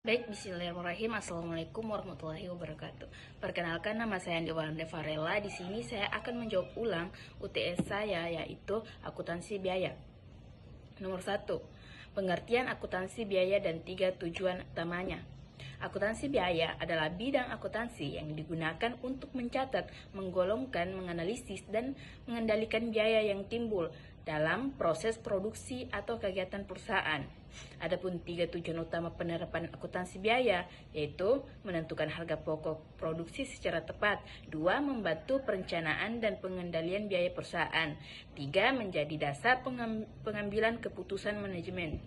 Baik, bismillahirrahmanirrahim. Assalamualaikum warahmatullahi wabarakatuh. Perkenalkan, nama saya Andi Walanda Farella. Di sini saya akan menjawab ulang UTS saya, yaitu akuntansi biaya. Nomor 1. Pengertian akuntansi biaya dan 3 tujuan utamanya. Akuntansi biaya adalah bidang akuntansi yang digunakan untuk mencatat, menggolongkan, menganalisis, dan mengendalikan biaya yang timbul dalam proses produksi atau kegiatan perusahaan. Adapun 3 tujuan utama penerapan akuntansi biaya yaitu menentukan harga pokok produksi secara tepat, 2. Membantu perencanaan dan pengendalian biaya perusahaan, 3. Menjadi dasar pengambilan keputusan manajemen.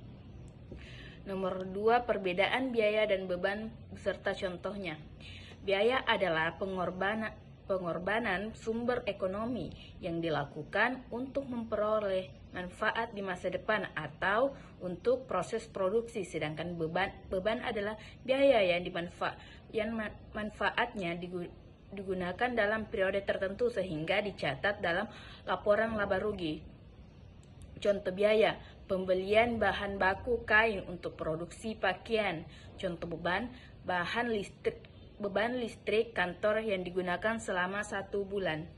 Nomor 2. Perbedaan biaya dan beban beserta contohnya. Biaya adalah pengorbanan sumber ekonomi yang dilakukan untuk memperoleh manfaat di masa depan atau untuk proses produksi, sedangkan beban adalah biaya yang manfaatnya digunakan dalam periode tertentu sehingga dicatat dalam laporan laba rugi. Contoh biaya: pembelian bahan baku kain untuk produksi pakaian. Contoh beban: beban listrik kantor yang digunakan selama 1 bulan.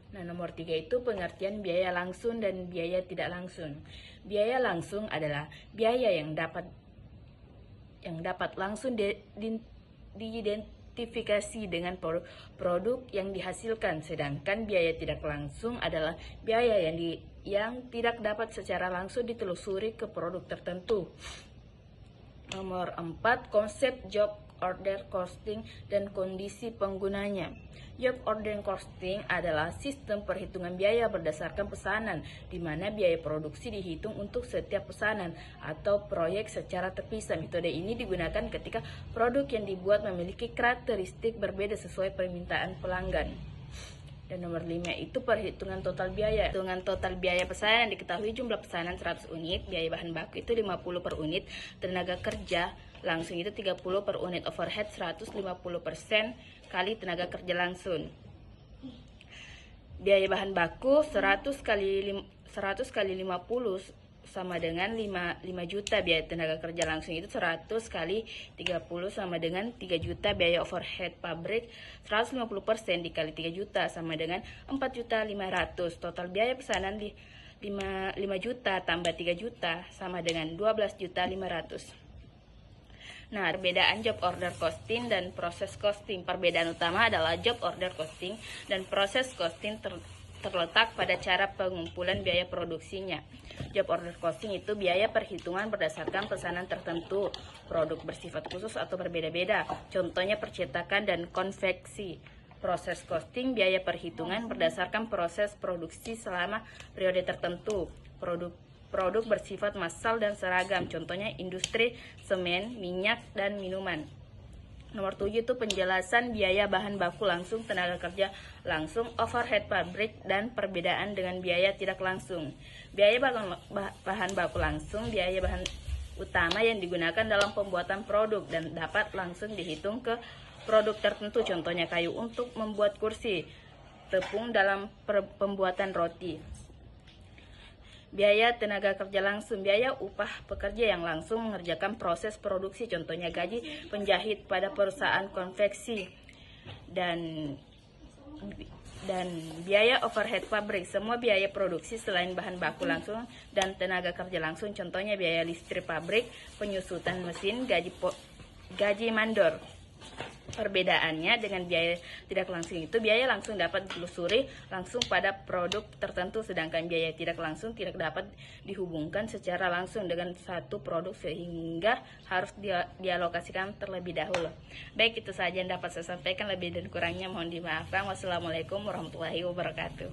Nah, nomor 3 itu pengertian biaya langsung dan biaya tidak langsung. Biaya langsung adalah biaya yang dapat langsung diidentifikasi dengan produk yang dihasilkan, sedangkan biaya tidak langsung adalah biaya yang tidak dapat secara langsung ditelusuri ke produk tertentu. Nomor 4. Konsep job order costing dan kondisi penggunanya. Job order costing adalah sistem perhitungan biaya berdasarkan pesanan, di mana biaya produksi dihitung untuk setiap pesanan atau proyek secara terpisah. Metode ini digunakan ketika produk yang dibuat memiliki karakteristik berbeda sesuai permintaan pelanggan. Dan nomor 5 itu perhitungan total biaya. Perhitungan total biaya pesanan diketahui jumlah pesanan 100 unit, biaya bahan baku itu 50 per unit, tenaga kerja langsung itu 30 per unit, overhead 150% kali tenaga kerja langsung. Biaya bahan baku 100 kali 50 sama dengan 5 juta, biaya tenaga kerja langsung itu 100 kali 30 sama dengan 3 juta, biaya overhead pabrik 150% dikali 3 juta sama dengan 4.500.000. Total biaya pesanan 5 juta tambah 3 juta sama dengan 12.500.000. Nah, perbedaan job order costing dan proses costing. Perbedaan utama adalah job order costing dan proses costing terletak pada cara pengumpulan biaya produksinya. Job order costing itu biaya perhitungan berdasarkan pesanan tertentu, produk bersifat khusus atau berbeda-beda. Contohnya percetakan dan konveksi. Proses costing biaya perhitungan berdasarkan proses produksi selama periode tertentu. Produk bersifat massal dan seragam, contohnya industri semen, minyak, dan minuman. Nomor 7 itu penjelasan biaya bahan baku langsung, tenaga kerja langsung, overhead pabrik, dan perbedaan dengan biaya tidak langsung. Biaya bahan baku langsung, biaya bahan utama yang digunakan dalam pembuatan produk dan dapat langsung dihitung ke produk tertentu, contohnya kayu untuk membuat kursi, tepung dalam pembuatan roti. Biaya tenaga kerja langsung, biaya upah pekerja yang langsung mengerjakan proses produksi, contohnya gaji penjahit pada perusahaan konveksi. Dan biaya overhead pabrik, semua biaya produksi selain bahan baku langsung dan tenaga kerja langsung, contohnya biaya listrik pabrik, penyusutan mesin, gaji mandor. Perbedaannya dengan biaya tidak langsung itu, biaya langsung dapat ditelusuri langsung pada produk tertentu, sedangkan biaya tidak langsung tidak dapat dihubungkan secara langsung dengan satu produk sehingga harus dialokasikan terlebih dahulu. Baik, itu saja yang dapat saya sampaikan, lebih dan kurangnya mohon dimaafkan. Wassalamualaikum warahmatullahi wabarakatuh.